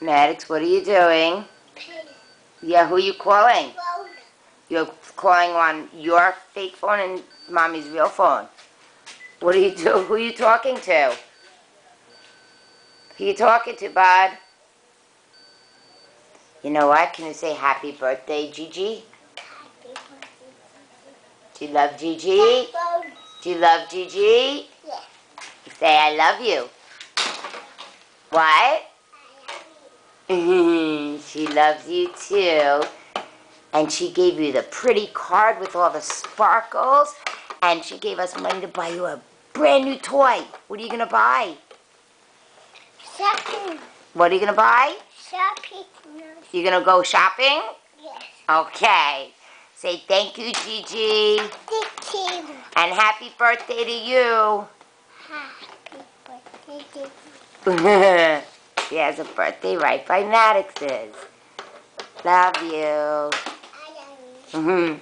Maddox, what are you doing? Yeah, who are you calling? You're calling on your fake phone and Mommy's real phone. What are you doing? Who are you talking to? Who are you talking to, bud? You know what? Can you say happy birthday, Gigi? Do you love Gigi? Do you love Gigi? Yes. Say I love you. What? She loves you too. And she gave you the pretty card with all the sparkles. And she gave us money to buy you a brand new toy. What are you going to buy? Shopping. What are you going to buy? Shopping. You going to go shopping? Yes. Okay. Say thank you, Gigi. Thank you. And happy birthday to you. Happy birthday to you. She has a birthday right by Maddox's. Love you. I love you.